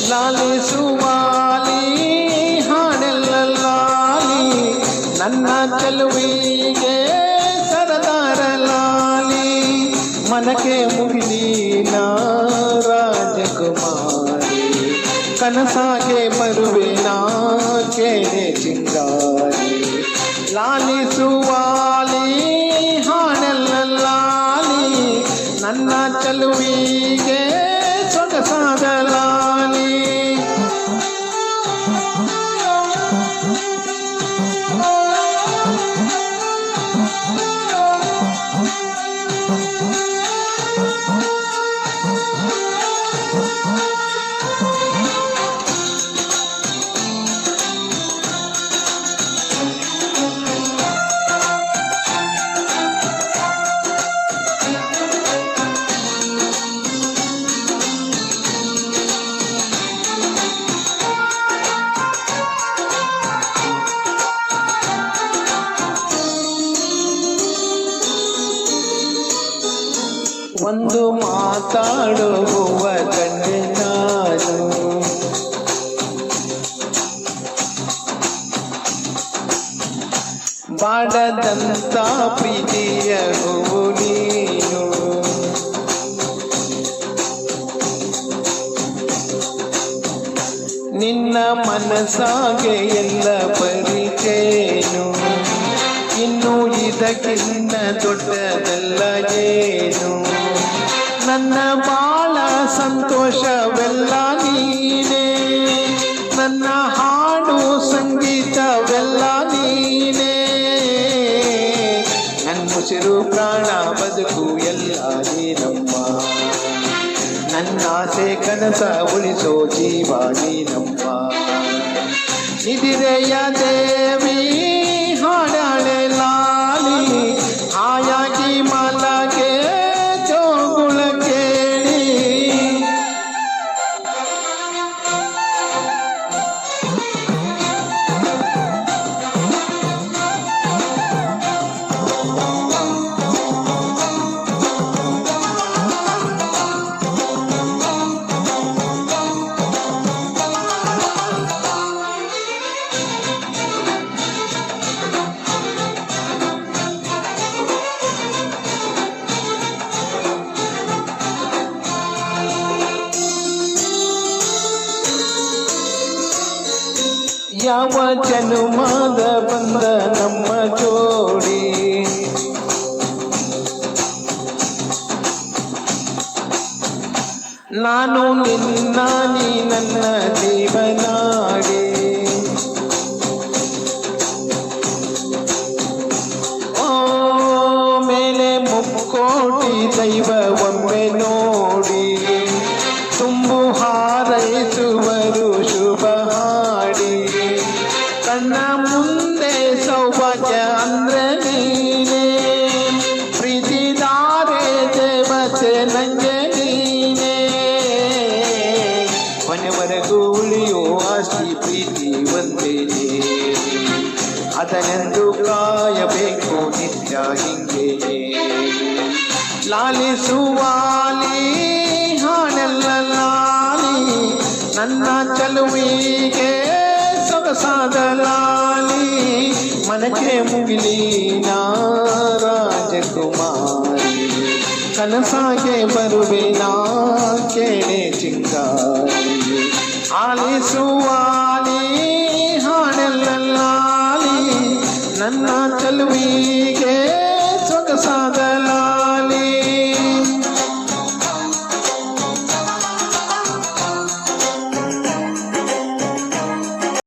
ಲಾಲಿಸುವಾಲಿ ಹಾಡೆಲ್ಲ ಲಾಲಿ ನನ್ನ ಚೆಲುವಿಗೆ ಸರದಾರ ಲಾಲಿ ಮನಕ್ಕೆ ಮುಗಿಲಿನ ರಾಜಕುಮಾರಿ ಕನಸಾಗೆ ಬರುವೆನ ಕೇಳೆ ಚಿಂಗಾರಿ ಲಾಲಿಸುವಾಲಿ ಹಾಡೆಲ್ಲ ಲಾಲಿ ನನ್ನ ಚೆಲುವಿಗೆ ಸೊಗಸಾದ ಲಾಲಿ ಒಂದು ಮಾತಾಡುವ ಕಂಡೆ ನಾನು ಬಾಡದಂತ ಪ್ರೀತಿಯ ಹೂವು ನೀನು ನಿನ್ನ ಮನಸ್ಸಾಗೆ ಎಲ್ಲ ಪರಿಚೇನು ಇನ್ನು ಇದಕ್ಕಿನ್ನ ದೊಡ್ಡದಲ್ಲ ಏನು ನನ್ನ ಬಾಳ ಸಂತೋಷವೆಲ್ಲ ನೀನೇ ನನ್ನ ಹಾಡು ಸಂಗೀತವೆಲ್ಲ ನೀನೇ ನನ್ನ ಉಸಿರು ಪ್ರಾಣ ಬದುಕು ಎಲ್ಲ ನೀನಮ್ಮ ನನ್ನ ಆಸೆ ಕನಸ ಉಳಿಸೋ ಜೀವ ನೀನಮ್ಮ ನಿದಿರೆಯ ದೇವಿ ಹಾಡಾಳೆ ಲಾಲಿ ಹಾಯಾಗಿ ಮಲಗೆ ಜೋಗುಳ ಕೇಳಿ ಯಾವ ಜನುಮದ ಬಂದ ನಮ್ಮ ಜೋಡಿ ನಾನು ನಿನ್ನ ನೀ ನನ್ನ ಜೀವನಾಡಿ ಓ ಮೇಲೆ ಮುಕ್ಕೋಟಿ ದೈವ ಒಮ್ಮೆ ನೋಡಿ ತುಂಬು ಹಾರೈಸುವರು ಶುಭ ಹಾಡಿ ಕಣ್ಣ ಮುಂದೆ ಸೌಭಾಗ್ಯ ಅಂದ್ರೆ ನೀನೇ ಪ್ರೀತಿದಾರೆ ದೇವತೆ ನಂಗೆ ನೀನೇ ಕೊನೆವರೆಗೂ ಉಳಿಯೋ ಆಸ್ತಿ ಪ್ರೀತಿ ಒಂದೇನೆ ಅದನೆಂದು ಕಾಯಬೇಕು ನಿತ್ಯ ಹಿಂಗೆ ಲಾಲಿಸುವಾಲಿ ಹಾಡೆಲ್ಲ ಲಾಲಿ ನನ್ನ ಚೆಲುವಿಗೆ ಸೊಗಸಾದ ಲಾಲಿ ಮನಕ್ಕೆ ಮುಗಿಲಿನ ರಾಜಕುಮಾರಿ ಕನಸಾಗೆ ಬರುವೆನ ಕೇಳೆ ಚಿಂಗಾರಿ ಆಲಿಸುವಾಲಿ ಹಾಡೆಲ್ಲ ಲಾಲಿ ನನ್ನ ಚೆಲುವಿಗೆ ಸೊಗಸಾದ ಲಾಲಿ